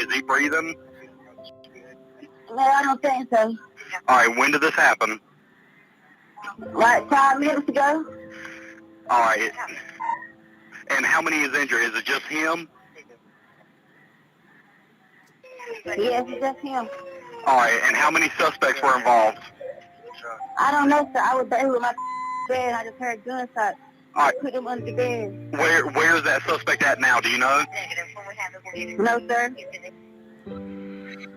Is he breathing? No, I don't think so. All right, when did this happen? Like 5 minutes ago? All right. And how many is injured? Is it just him? Yes, it's just him. All right, and how many suspects were involved? I don't know, sir. I was there with my bed and I just heard gunshots. All right. I put him under the bed. Where is that suspect at now? Do you know? No, sir.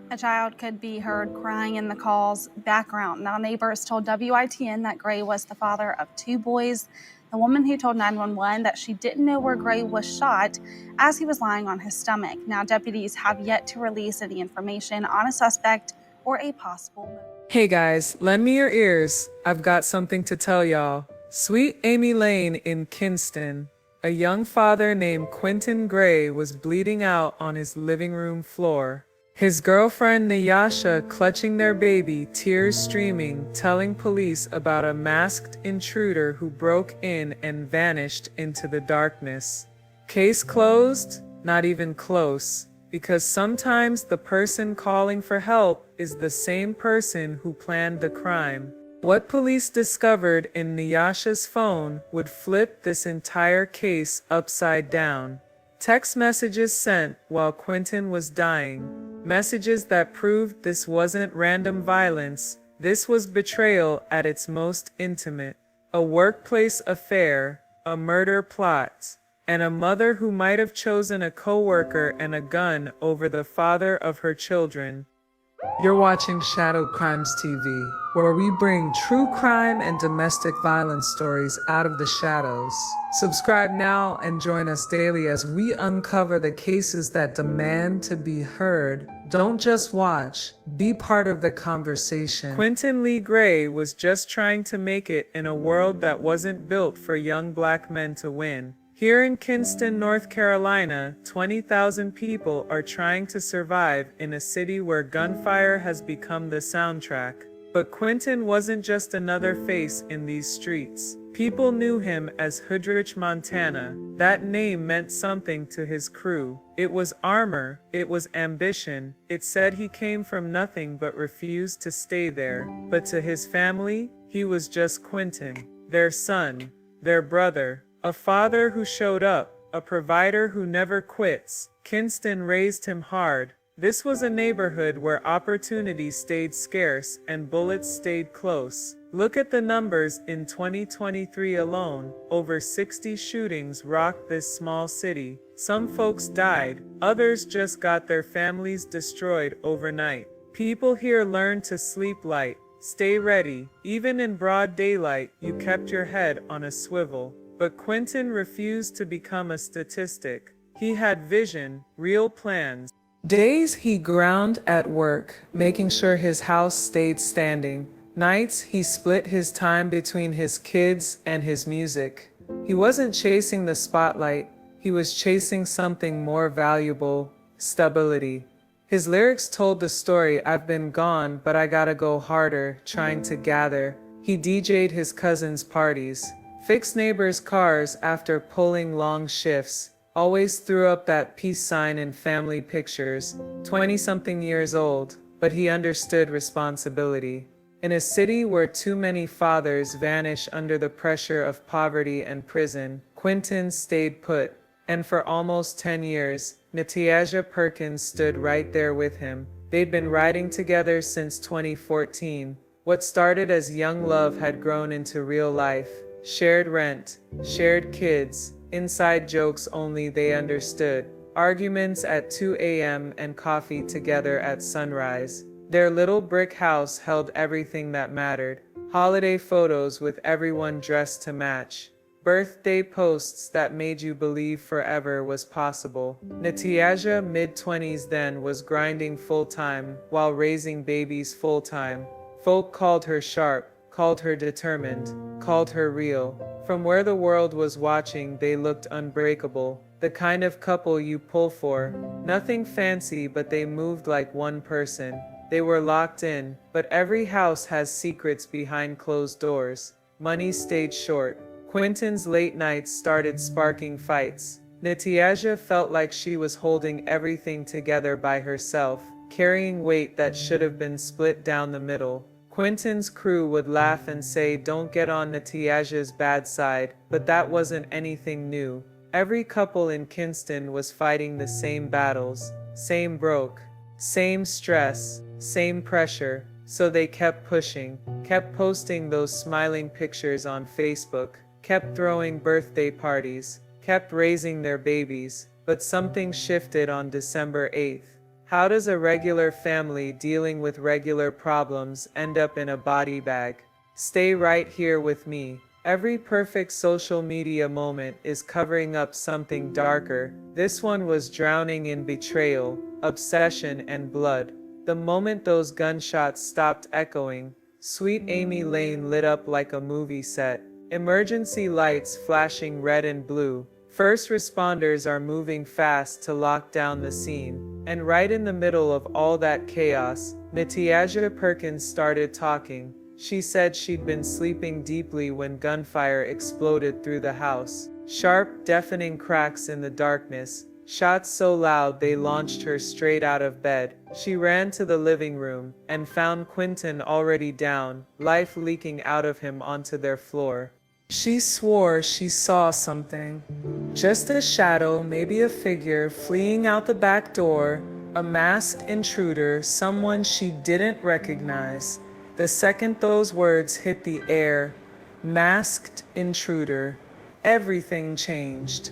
A child could be heard crying in the call's background. Now, neighbors told WITN that Gray was the father of 2 boys. The woman who told 911 that she didn't know where Gray was shot as he was lying on his stomach. Now, deputies have yet to release any information on a suspect or a possible motive. Hey guys, lend me your ears. I've got something to tell y'all. Sweet Amy Lane in Kinston. A young father named Quinton Gray was bleeding out on his living room floor. His girlfriend Nyasha clutching their baby, tears streaming, telling police about a masked intruder who broke in and vanished into the darkness. Case closed? Not even close, because sometimes the person calling for help is the same person who planned the crime. What police discovered in Nyasha's phone would flip this entire case upside down. Text messages sent while Quinton was dying. Messages that proved this wasn't random violence. This was betrayal at its most intimate. A workplace affair, a murder plot, and a mother who might have chosen a coworker and a gun over the father of her children. You're watching Shadow Crimes TV, where we bring true crime and domestic violence stories out of the shadows. Subscribe now and join us daily as we uncover the cases that demand to be heard. Don't just watch, be part of the conversation. Quinton Lee Gray was just trying to make it in a world that wasn't built for young black men to win. Here in Kinston, North Carolina, 20,000 people are trying to survive in a city where gunfire has become the soundtrack. But Quinton wasn't just another face in these streets. People knew him as Hoodrich Montana. That name meant something to his crew. It was armor, it was ambition. It said he came from nothing but refused to stay there. But to his family, he was just Quinton, their son, their brother. A father who showed up, a provider who never quits. Kinston raised him hard. This was a neighborhood where opportunity stayed scarce and bullets stayed close. Look at the numbers in 2023 alone. Over 60 shootings rocked this small city. Some folks died, others just got their families destroyed overnight. People here learned to sleep light, stay ready. Even in broad daylight, you kept your head on a swivel. But Quinton refused to become a statistic. He had vision, real plans. Days he ground at work, making sure his house stayed standing. Nights he split his time between his kids and his music. He wasn't chasing the spotlight, he was chasing something more valuable: stability. His lyrics told the story, I've been gone, but I gotta go harder, trying to gather. He DJ'd his cousins' parties. Fixed neighbors' cars after pulling long shifts. Always threw up that peace sign in family pictures. 20-something years old, but he understood responsibility. In a city where too many fathers vanish under the pressure of poverty and prison, Quinton stayed put. And for almost 10 years, Nyasha Perkins stood right there with him. They'd been riding together since 2014. What started as young love had grown into real life. Shared rent, shared kids, inside jokes only they understood, arguments at 2 a.m. and coffee together at sunrise. Their little brick house held everything that mattered. Holiday photos with everyone dressed to match. Birthday posts that made you believe forever was possible. Nyasha, mid-20s then, was grinding full-time while raising babies full-time. Folk called her sharp, called her determined, called her real. From where the world was watching, they looked unbreakable. The kind of couple you pull for. Nothing fancy, but they moved like one person. They were locked in, but every house has secrets behind closed doors. Money stayed short. Quinton's late nights started sparking fights. Nyasha felt like she was holding everything together by herself, carrying weight that should have been split down the middle. Quinton's crew would laugh and say, "Don't get on Nyasha's bad side," but that wasn't anything new. Every couple in Kinston was fighting the same battles, same broke, same stress, same pressure, so they kept pushing, kept posting those smiling pictures on Facebook, kept throwing birthday parties, kept raising their babies. But something shifted on December 8th. How does a regular family dealing with regular problems end up in a body bag? Stay right here with me. Every perfect social media moment is covering up something darker. This one was drowning in betrayal, obsession, and blood. The moment those gunshots stopped echoing, Sweet Amy Lane lit up like a movie set. Emergency lights flashing red and blue. First responders are moving fast to lock down the scene. And right in the middle of all that chaos, Nyasha Perkins started talking. She said she'd been sleeping deeply when gunfire exploded through the house. Sharp, deafening cracks in the darkness. Shots so loud they launched her straight out of bed. She ran to the living room and found Quinton already down, life leaking out of him onto their floor. She swore she saw something. Just a shadow, maybe a figure, fleeing out the back door. A masked intruder, someone she didn't recognize. The second those words hit the air, masked intruder, everything changed.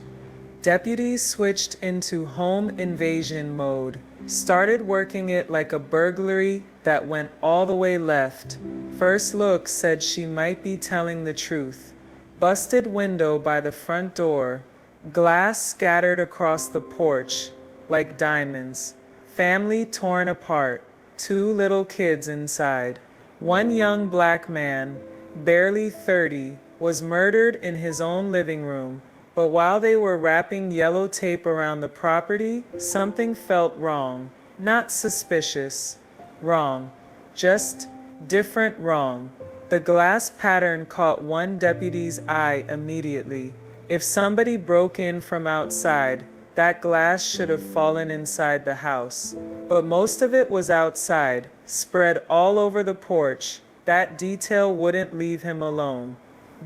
Deputies switched into home invasion mode, started working it like a burglary that went all the way left. First look said she might be telling the truth. Busted window by the front door, glass scattered across the porch like diamonds. Family torn apart, 2 little kids inside. One young black man, barely 30, was murdered in his own living room. But while they were wrapping yellow tape around the property, something felt wrong. Not suspicious. Wrong. Just different wrong. The glass pattern caught one deputy's eye immediately. If somebody broke in from outside, that glass should have fallen inside the house. But most of it was outside, spread all over the porch. That detail wouldn't leave him alone.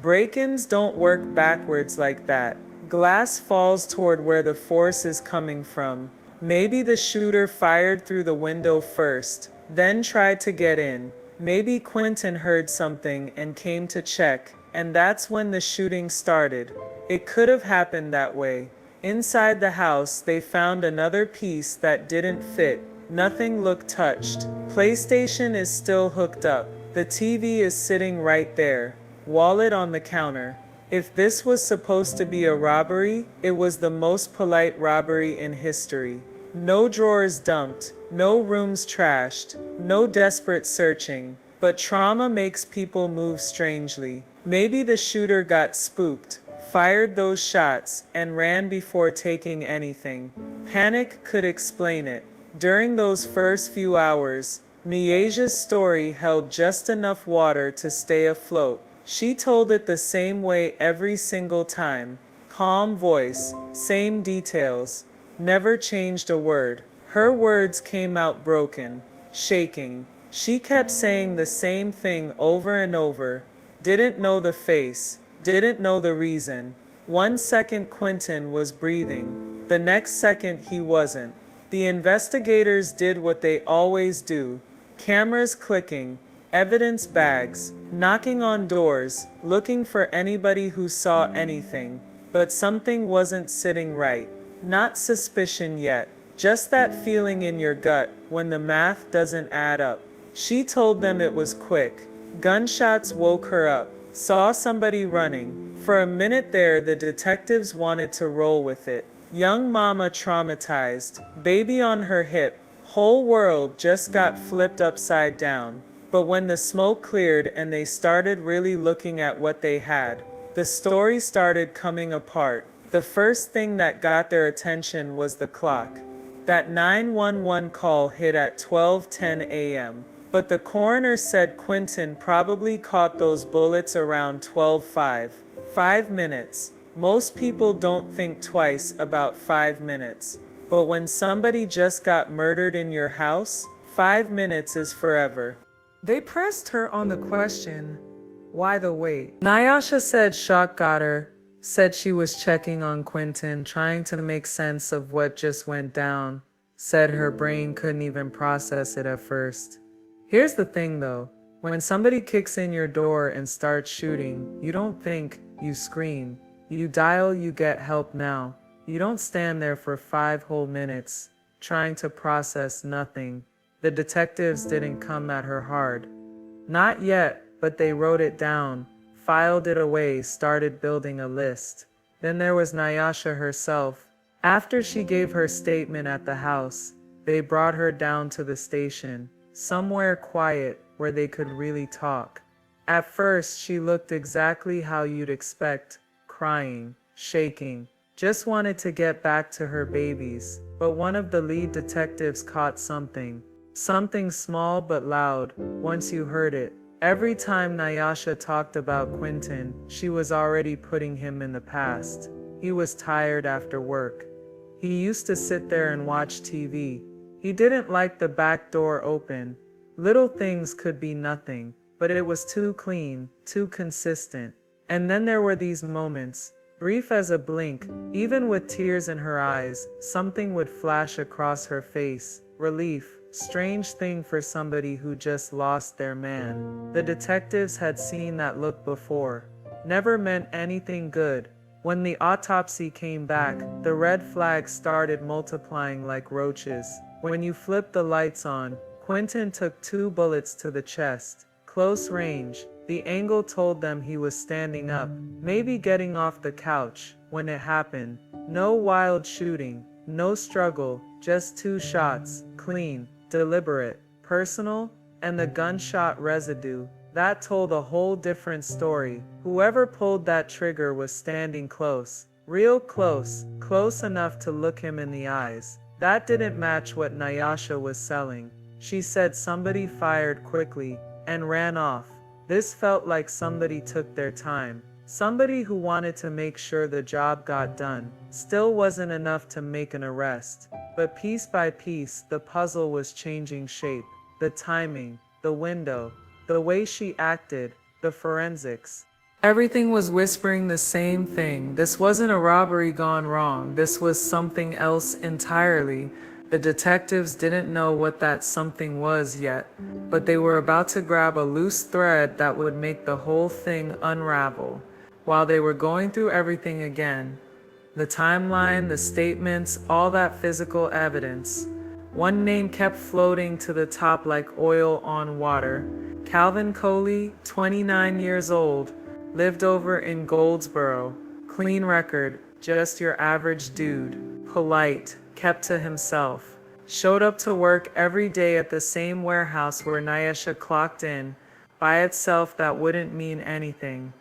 Break-ins don't work backwards like that. Glass falls toward where the force is coming from. Maybe the shooter fired through the window first, then tried to get in. Maybe Quinton heard something and came to check, and that's when the shooting started. It could have happened that way. Inside the house, they found another piece that didn't fit. Nothing looked touched. PlayStation is still hooked up. The TV is sitting right there. Wallet on the counter. If this was supposed to be a robbery, it was the most polite robbery in history. No drawers dumped, no rooms trashed, no desperate searching. But trauma makes people move strangely. Maybe the shooter got spooked, fired those shots, and ran before taking anything. Panic could explain it. During those first few hours, Nyasha's story held just enough water to stay afloat. She told it the same way every single time. Calm voice, same details, never changed a word. Her words came out broken, shaking. She kept saying the same thing over and over. Didn't know the face, didn't know the reason. 1 second Quinton was breathing, the next second he wasn't. The investigators did what they always do. Cameras clicking, evidence bags, knocking on doors, looking for anybody who saw anything. But something wasn't sitting right. Not suspicion yet, just that feeling in your gut when the math doesn't add up. She told them it was quick. Gunshots woke her up. Saw somebody running. For a minute there, the detectives wanted to roll with it. Young mama traumatized, baby on her hip. Whole world just got flipped upside down. But when the smoke cleared and they started really looking at what they had, the story started coming apart. The first thing that got their attention was the clock. That 911 call hit at 12:10 a.m. But the coroner said Quinton probably caught those bullets around 12:05. 5 minutes. Most people don't think twice about 5 minutes. But when somebody just got murdered in your house, 5 minutes is forever. They pressed her on the question, why the wait? Nyasha said shock got her, said she was checking on Quinton, trying to make sense of what just went down, said her brain couldn't even process it at first. Here's the thing though, when somebody kicks in your door and starts shooting, you don't think, you scream. You dial, you get help now. You don't stand there for 5 whole minutes, trying to process nothing. The detectives didn't come at her hard. Not yet, but they wrote it down, filed it away, started building a list. Then there was Nyasha herself. After she gave her statement at the house, they brought her down to the station, somewhere quiet where they could really talk. At first, she looked exactly how you'd expect, crying, shaking, just wanted to get back to her babies. But one of the lead detectives caught something small but loud. Once you heard it, every time Nyasha talked about Quinton, she was already putting him in the past. He was tired after work. He used to sit there and watch TV. He didn't like the back door open. Little things could be nothing, but it was too clean, too consistent. And then there were these moments, brief as a blink, even with tears in her eyes, something would flash across her face. Relief, strange thing for somebody who just lost their man. The detectives had seen that look before. Never meant anything good. When the autopsy came back, the red flags started multiplying like roaches. When you flipped the lights on, Quinton took 2 bullets to the chest. Close range. The angle told them he was standing up, maybe getting off the couch, when it happened. No wild shooting, no struggle, just 2 shots, clean, deliberate, personal, and the gunshot residue. That told a whole different story. Whoever pulled that trigger was standing close, real close, close enough to look him in the eyes. That didn't match what Nyasha was selling. She said somebody fired quickly and ran off. This felt like somebody took their time. Somebody who wanted to make sure the job got done. Still wasn't enough to make an arrest. But piece by piece, the puzzle was changing shape. The timing, the window, the way she acted, the forensics. Everything was whispering the same thing. This wasn't a robbery gone wrong. This was something else entirely. The detectives didn't know what that something was yet, but they were about to grab a loose thread that would make the whole thing unravel. While they were going through everything again, the timeline, the statements, all that physical evidence, one name kept floating to the top like oil on water. Calvin Coley, 29 years old, lived over in Goldsboro. Clean record, just your average dude. Polite, kept to himself. Showed up to work every day at the same warehouse where Nyasha clocked in. By itself, that wouldn't mean anything.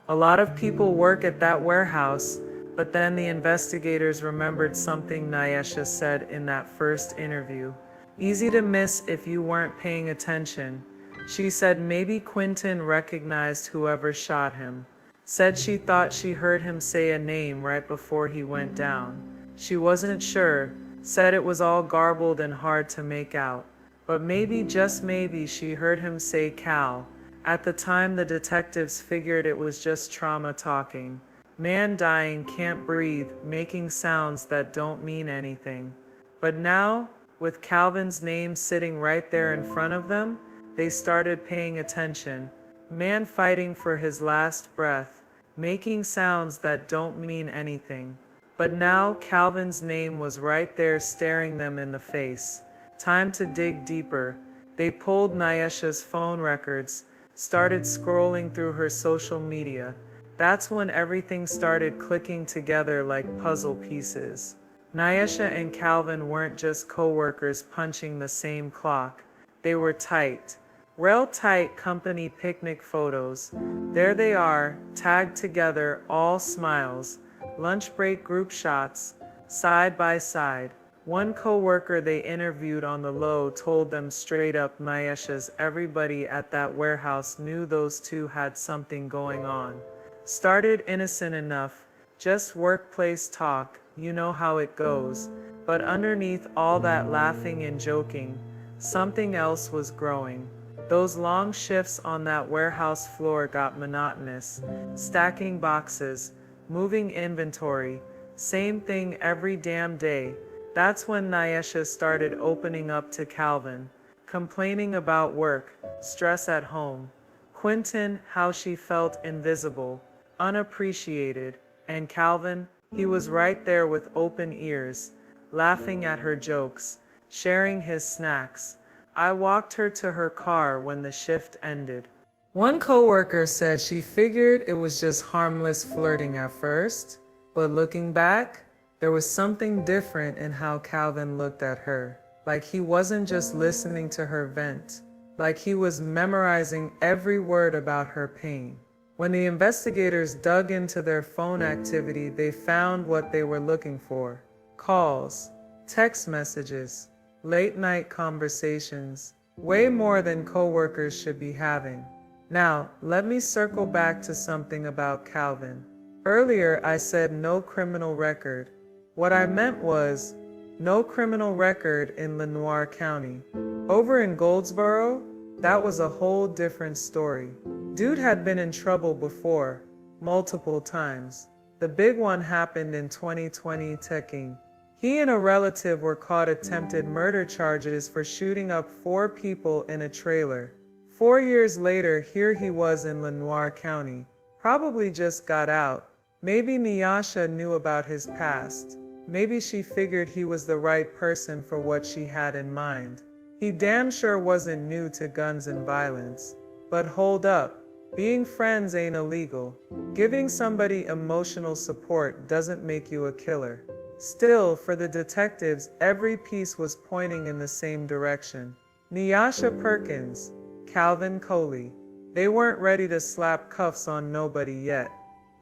A lot of people work at that warehouse, but then the investigators remembered something Nyasha said in that first interview. Easy to miss if you weren't paying attention. She said maybe Quinton recognized whoever shot him. Said she thought she heard him say a name right before he went down. She wasn't sure, said it was all garbled and hard to make out. But maybe, just maybe, she heard him say Cal. At the time, the detectives figured it was just trauma talking. Man dying, can't breathe, making sounds that don't mean anything. But now, with Calvin's name sitting right there in front of them, they started paying attention. Man fighting for his last breath, making sounds that don't mean anything. But now Calvin's name was right there staring them in the face. Time to dig deeper. They pulled Nyasha's phone records, started scrolling through her social media. That's when everything started clicking together like puzzle pieces. Nyasha and Calvin weren't just coworkers punching the same clock. They were tight. Real tight company picnic photos. There they are, tagged together, all smiles. Lunch break group shots, side by side. One coworker they interviewed on the low told them straight up Nyasha's everybody at that warehouse knew those two had something going on. Started innocent enough, Just workplace talk, you know how it goes. But underneath all that laughing and joking, something else was growing. Those long shifts on that warehouse floor got monotonous. Stacking boxes, moving inventory, same thing every damn day. That's when Nyasha started opening up to Calvin, complaining about work, stress at home. Quinton, how she felt invisible, unappreciated, and Calvin, he was right there with open ears, laughing at her jokes, sharing his snacks. I walked her to her car when the shift ended. One coworker said she figured it was just harmless flirting at first, but looking back, there was something different in how Calvin looked at her. Like he wasn't just listening to her vent, like he was memorizing every word about her pain. When the investigators dug into their phone activity, they found what they were looking for: calls, text messages, late-night conversations, way more than coworkers should be having. Now, let me circle back to something about Calvin. Earlier, I said no criminal record. What I meant was no criminal record in Lenoir County. Over in Goldsboro, that was a whole different story. Dude had been in trouble before, multiple times. The big one happened in 2020 Teching. He and a relative were caught attempted murder charges for shooting up 4 people in a trailer. 4 years later, here he was in Lenoir County. Probably just got out. Maybe Nyasha knew about his past. Maybe she figured he was the right person for what she had in mind. He damn sure wasn't new to guns and violence. But hold up. Being friends ain't illegal. Giving somebody emotional support doesn't make you a killer. Still, for the detectives, every piece was pointing in the same direction. Nyasha Perkins, Calvin Coley. They weren't ready to slap cuffs on nobody yet,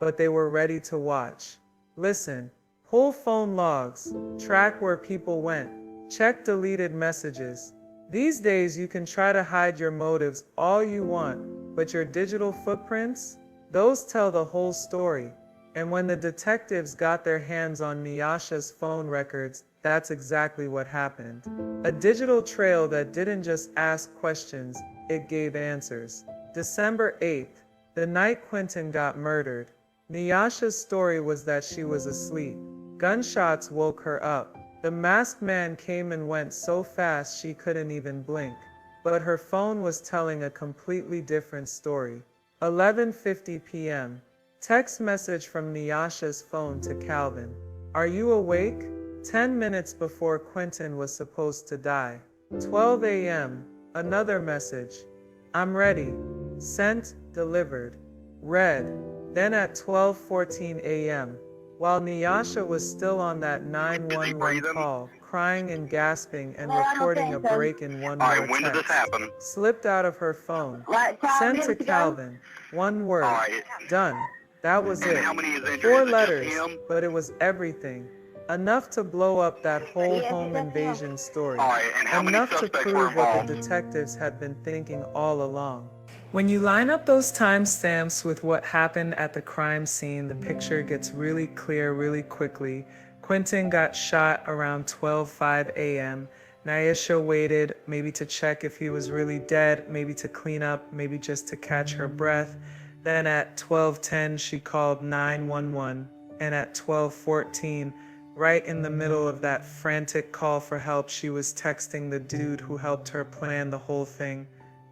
but they were ready to watch. Listen, pull phone logs, track where people went, check deleted messages. These days you can try to hide your motives all you want, but your digital footprints, those tell the whole story. And when the detectives got their hands on Nyasha's phone records, that's exactly what happened. A digital trail that didn't just ask questions, it gave answers. December 8th, the night Quinton got murdered. Nyasha's story was that she was asleep. Gunshots woke her up. The masked man came and went so fast she couldn't even blink. But her phone was telling a completely different story. 11:50 p.m. Text message from Nyasha's phone to Calvin. Are you awake? 10 minutes before Quinton was supposed to die. 12 a.m. Another message. I'm ready. Sent, delivered. Read. Then at 12:14 a.m., while Nyasha was still on that 911 call, crying and gasping and reporting a break in one more when did this text, happen? slipped out of her phone. Sent to Calvin. One word. Alright. Done. That was And it. how many is injured? 4 Is it just letters, him? but it was everything. Enough to blow up that whole home invasion story. Alright, and how many Enough to suspects were prove what involved? the detectives had been thinking all along. When you line up those timestamps with what happened at the crime scene, the picture gets really clear really quickly. Quinton got shot around 12:05 a.m. Nyasha waited, maybe to check if he was really dead, maybe to clean up, maybe just to catch her breath. Then at 12:10, she called 911, and at 12:14, right in the middle of that frantic call for help, she was texting the dude who helped her plan the whole thing.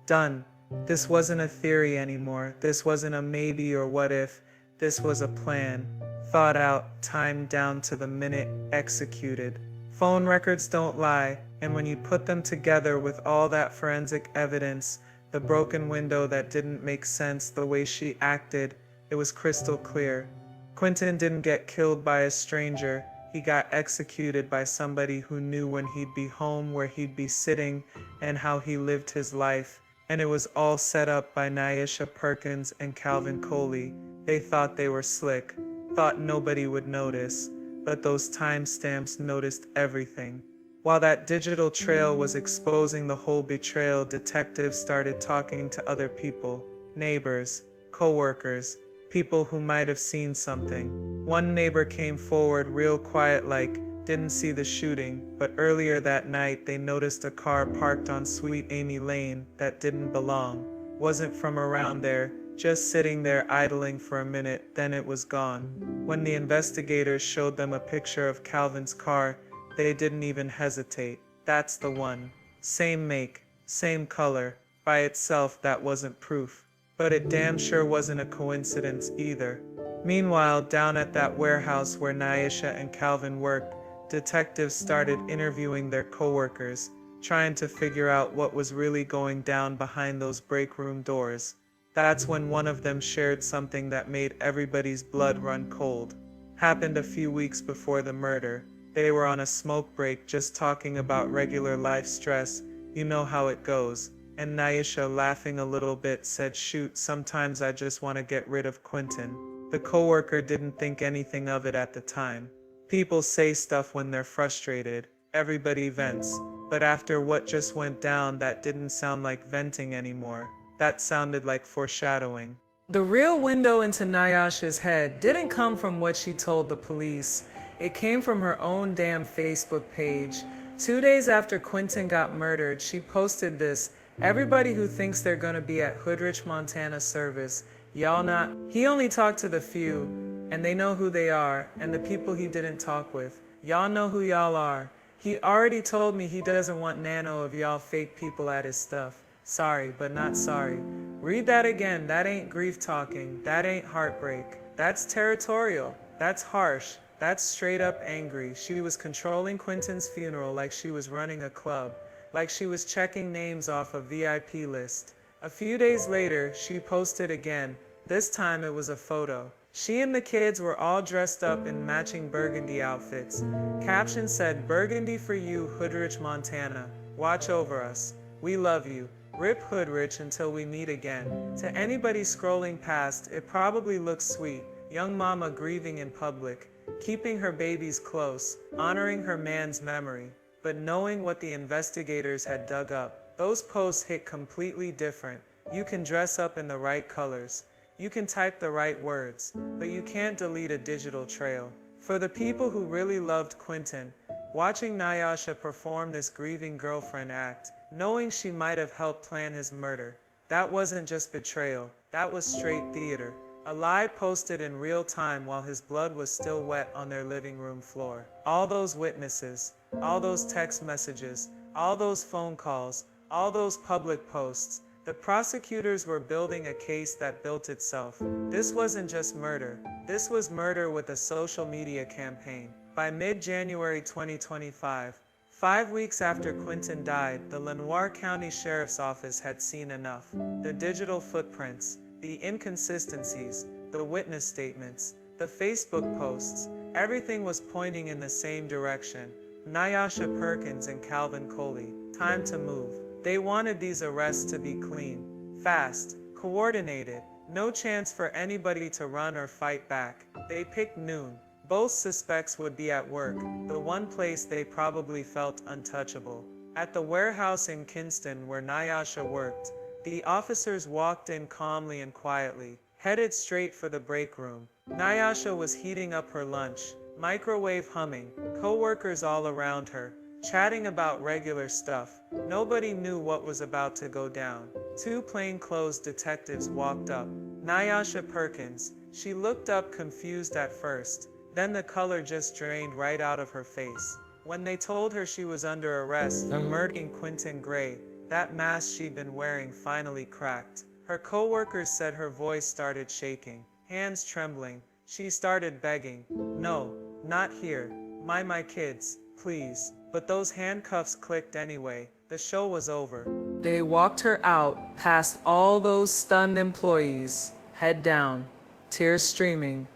Done. This wasn't a theory anymore. This wasn't a maybe or what if. This was a plan. Thought out, timed down to the minute, executed. Phone records don't lie, and when you put them together with all that forensic evidence, the broken window that didn't make sense, the way she acted, it was crystal clear. Quinton didn't get killed by a stranger. He got executed by somebody who knew when he'd be home, where he'd be sitting, and how he lived his life. And it was all set up by Nyasha Perkins and Calvin Coley. They thought they were slick, thought nobody would notice, but those timestamps noticed everything. While that digital trail was exposing the whole betrayal, detectives started talking to other people, neighbors, coworkers, people who might have seen something. One neighbor came forward real quiet like, didn't see the shooting, but earlier that night they noticed a car parked on Sweet Amy Lane that didn't belong. Wasn't from around there, just sitting there idling for a minute, then it was gone. When the investigators showed them a picture of Calvin's car, they didn't even hesitate. That's the one. Same make, same color. By itself, that wasn't proof. But it damn sure wasn't a coincidence either. Meanwhile, down at that warehouse where Nyasha and Calvin worked, detectives started interviewing their coworkers, trying to figure out what was really going down behind those break room doors. That's when one of them shared something that made everybody's blood run cold. Happened a few weeks before the murder. They were on a smoke break just talking about regular life stress, you know how it goes. And Nyasha, laughing a little bit, said, "Shoot, sometimes I just want to get rid of Quinton." The coworker didn't think anything of it at the time. People say stuff when they're frustrated. Everybody vents. But after what just went down, that didn't sound like venting anymore. That sounded like foreshadowing. The real window into Nyasha's head didn't come from what she told the police. It came from her own damn Facebook page. 2 days after Quinton got murdered, she posted this: "Everybody who thinks they're gonna be at Hoodrich Montana service, y'all not. He only talked to the few, and they know who they are, and the people he didn't talk with. Y'all know who y'all are. He already told me he doesn't want nano of y'all fake people at his stuff. Sorry, but not sorry." Read that again. That ain't grief talking. That ain't heartbreak. That's territorial. That's harsh. That's straight up angry. She was controlling Quinton's funeral like she was running a club, like she was checking names off a VIP list. A few days later, she posted again. This time it was a photo. She and the kids were all dressed up in matching burgundy outfits. Caption said, "Burgundy for you, Hoodrich Montana. Watch over us. We love you. Rip Hoodrich until we meet again." To anybody scrolling past, it probably looks sweet. Young mama grieving in public, keeping her babies close, honoring her man's memory. But knowing what the investigators had dug up, those posts hit completely different. You can dress up in the right colors. You can type the right words, but you can't delete a digital trail. For the people who really loved Quinton, watching Nyasha perform this grieving girlfriend act, knowing she might have helped plan his murder, that wasn't just betrayal, that was straight theater. A lie posted in real time while his blood was still wet on their living room floor. All those witnesses, all those text messages, all those phone calls, all those public posts. The prosecutors were building a case that built itself. This wasn't just murder. This was murder with a social media campaign. By mid-January 2025, 5 weeks after Quinton died, the Lenoir County Sheriff's Office had seen enough. The digital footprints, the inconsistencies, the witness statements, the Facebook posts, everything was pointing in the same direction. Nyasha Perkins and Calvin Coley. Time to move. They wanted these arrests to be clean, fast, coordinated. No chance for anybody to run or fight back. They picked noon. Both suspects would be at work, the one place they probably felt untouchable. At the warehouse in Kinston where Nyasha worked, the officers walked in calmly and quietly, headed straight for the break room. Nyasha was heating up her lunch, microwave humming, coworkers all around her, chatting about regular stuff. Nobody knew what was about to go down. 2 plainclothes detectives walked up. Nyasha Perkins. She looked up confused at first, then the color just drained right out of her face. When they told her she was under arrest for murdering Quinton Gray, that mask she'd been wearing finally cracked. Her coworkers said her voice started shaking, hands trembling. She started begging, "No, not here. My kids, please." But those handcuffs clicked anyway. The show was over. They walked her out, past all those stunned employees, head down, tears streaming.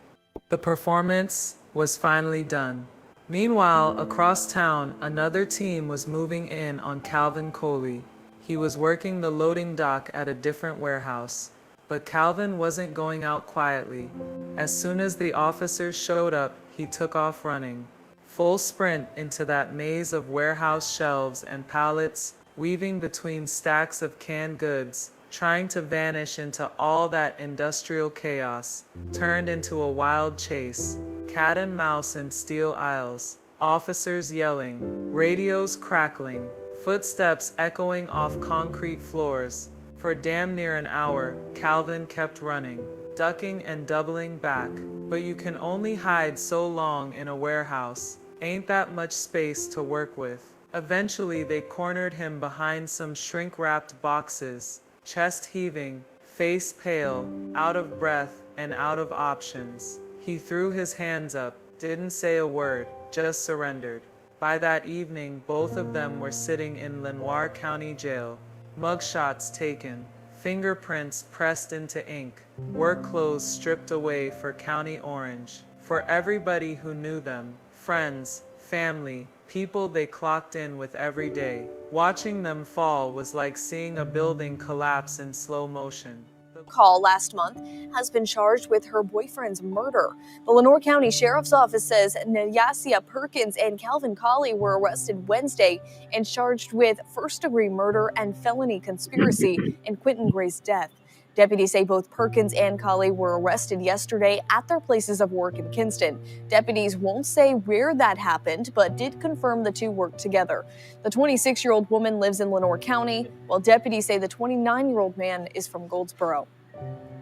The performance was finally done. Meanwhile, across town, another team was moving in on Calvin Coley. He was working the loading dock at a different warehouse. But Calvin wasn't going out quietly. As soon as the officers showed up, he took off running. Full sprint into that maze of warehouse shelves and pallets, weaving between stacks of canned goods, trying to vanish into all that industrial chaos, turned into a wild chase. cat and mouse in steel aisles, officers yelling, radios crackling, footsteps echoing off concrete floors. For damn near an hour, Calvin kept running, ducking and doubling back. But you can only hide so long in a warehouse. Ain't that much space to work with. Eventually they cornered him behind some shrink-wrapped boxes, chest heaving, face pale, out of breath and out of options. He threw his hands up, didn't say a word, just surrendered. By that evening, both of them were sitting in Lenoir County Jail. Mugshots taken, fingerprints pressed into ink, work clothes stripped away for County Orange. For everybody who knew them, friends, family, people they clocked in with every day. Watching them fall was like seeing a building collapse in slow motion. Call last month has been charged with her boyfriend's murder. The Lenoir County Sheriff's Office says Nyasha Perkins and Calvin Coley were arrested Wednesday and charged with first-degree murder and felony conspiracy in Quinton Gray's death. Deputies say both Perkins and Coley were arrested yesterday at their places of work in Kinston. Deputies won't say where that happened, but did confirm the two worked together. The 26-year-old woman lives in Lenoir County, while deputies say the 29-year-old man is from Goldsboro.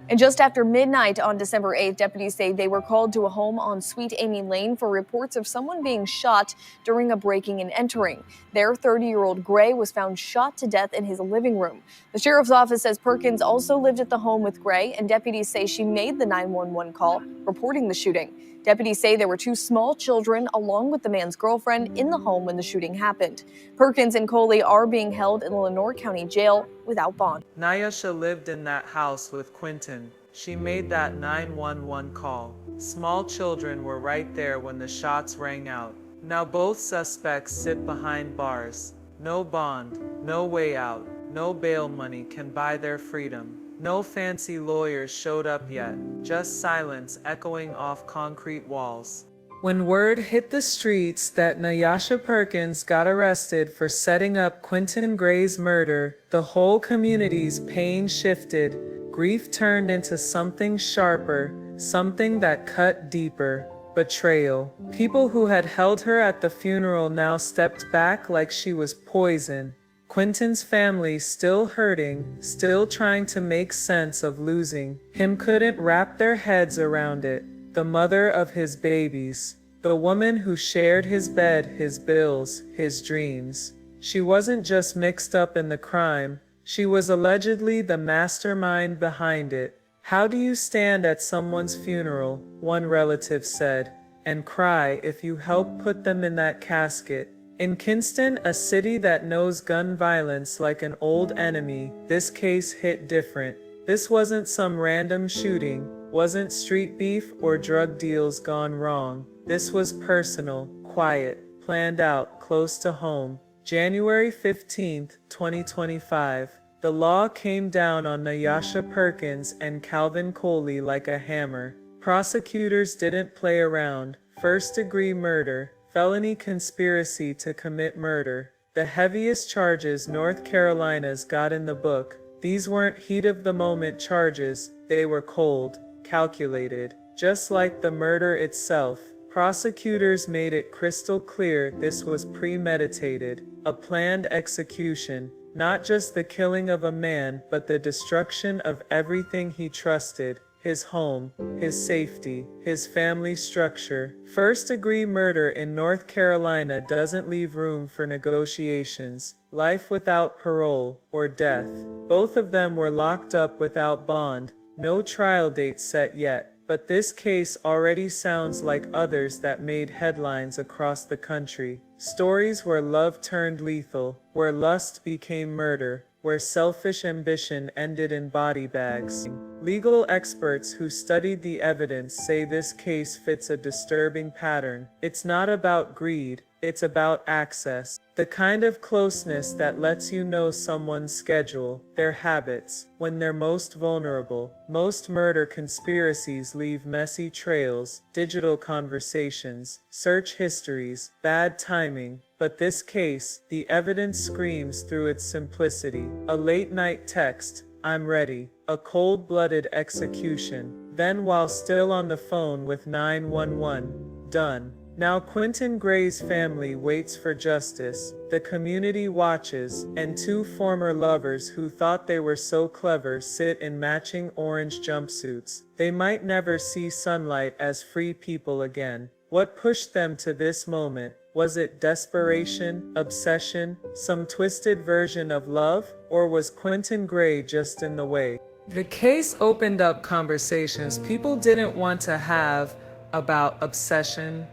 And just after midnight on December 8th, deputies say they were called to a home on Sweet Amy Lane for reports of someone being shot during a breaking and entering. Their 30-year-old Gray was found shot to death in his living room. The sheriff's office says Perkins also lived at the home with Gray, and deputies say she made the 911 call reporting the shooting. Deputies say there were two small children along with the man's girlfriend in the home when the shooting happened. Perkins and Coley are being held in the Lenoir County Jail without bond. Nyasha lived in that house with Quinton. She made that 911 call. Small children were right there when the shots rang out. Now both suspects sit behind bars. No bond, no way out, no bail money can buy their freedom. No fancy lawyers showed up yet, just silence echoing off concrete walls. When word hit the streets that Nyasha Perkins got arrested for setting up Quinton Gray's murder, the whole community's pain shifted. Grief turned into something sharper, something that cut deeper. Betrayal. People who had held her at the funeral now stepped back like she was poison. Quinton's family still hurting, still trying to make sense of losing him, couldn't wrap their heads around it. The mother of his babies, the woman who shared his bed, his bills, his dreams. She wasn't just mixed up in the crime, she was allegedly the mastermind behind it. How do you stand at someone's funeral, one relative said, and cry if you help put them in that casket? In Kinston, a city that knows gun violence like an old enemy, this case hit different. This wasn't some random shooting, wasn't street beef or drug deals gone wrong. This was personal, quiet, planned out, close to home. January 15, 2025. The law came down on Nyasha Perkins and Calvin Coley like a hammer. Prosecutors didn't play around. First-degree murder, felony conspiracy to commit murder. The heaviest charges North Carolina's got in the book. These weren't heat-of-the-moment charges, they were cold, calculated. Just like the murder itself, prosecutors made it crystal clear this was premeditated, a planned execution. Not just the killing of a man, but the destruction of everything he trusted. His home, his safety, his family structure. First-degree murder in North Carolina doesn't leave room for negotiations. Life without parole, or death. Both of them were locked up without bond. No trial date set yet. But this case already sounds like others that made headlines across the country. Stories where love turned lethal, where lust became murder, where selfish ambition ended in body bags. Legal experts who studied the evidence say this case fits a disturbing pattern. It's not about greed, it's about access. The kind of closeness that lets you know someone's schedule, their habits, when they're most vulnerable. Most murder conspiracies leave messy trails, digital conversations, search histories, bad timing. But this case, the evidence screams through its simplicity. A late-night text, "I'm ready." A cold-blooded execution. Then while still on the phone with 911, done. Now Quinton Gray's family waits for justice, the community watches, and two former lovers who thought they were so clever sit in matching orange jumpsuits. They might never see sunlight as free people again. What pushed them to this moment? Was it desperation, obsession, some twisted version of love, or was Quinton Gray just in the way? The case opened up conversations people didn't want to have about obsession,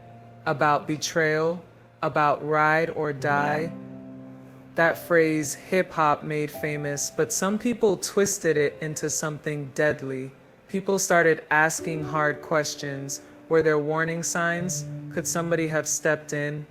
about betrayal, about ride or die. That phrase hip-hop made famous, but some people twisted it into something deadly. People started asking hard questions. Were there warning signs? Could somebody have stepped in?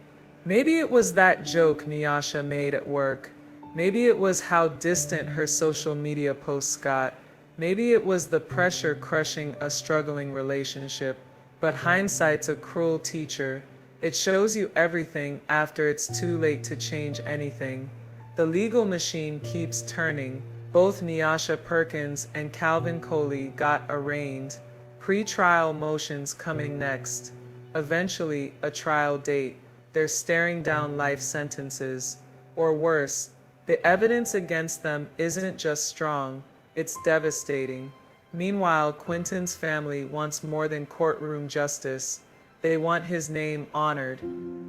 Maybe it was that joke Nyasha made at work. Maybe it was how distant her social media posts got. Maybe it was the pressure crushing a struggling relationship. But hindsight's a cruel teacher. It shows you everything after it's too late to change anything. The legal machine keeps turning. Both Nyasha Perkins and Calvin Coley got arraigned. Pre-trial motions coming next. Eventually, a trial date. They're staring down life sentences. Or worse, the evidence against them isn't just strong, it's devastating. Meanwhile, Quinton's family wants more than courtroom justice. They want his name honored.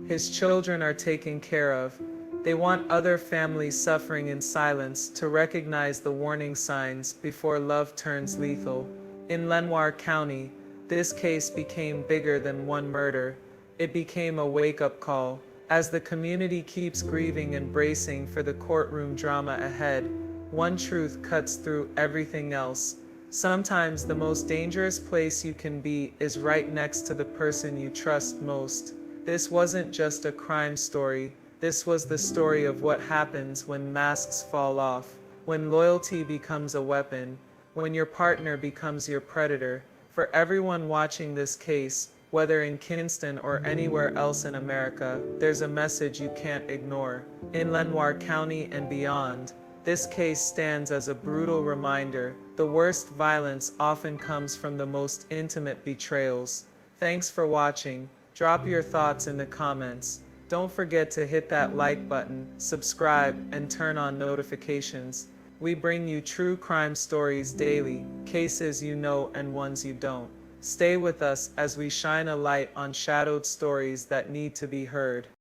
His children are taken care of. They want other families suffering in silence to recognize the warning signs before love turns lethal. In Lenoir County, this case became bigger than one murder. It became a wake-up call. As the community keeps grieving and bracing for the courtroom drama ahead, one truth cuts through everything else. Sometimes the most dangerous place you can be is right next to the person you trust most. This wasn't just a crime story. This was the story of what happens when masks fall off, when loyalty becomes a weapon, when your partner becomes your predator. For everyone watching this case, whether in Kinston or anywhere else in America, there's a message you can't ignore. In Lenoir County and beyond, this case stands as a brutal reminder. The worst violence often comes from the most intimate betrayals. Thanks for watching. Drop your thoughts in the comments. Don't forget to hit that like button, subscribe, and turn on notifications. We bring you true crime stories daily, cases you know and ones you don't. Stay with us as we shine a light on shadowed stories that need to be heard.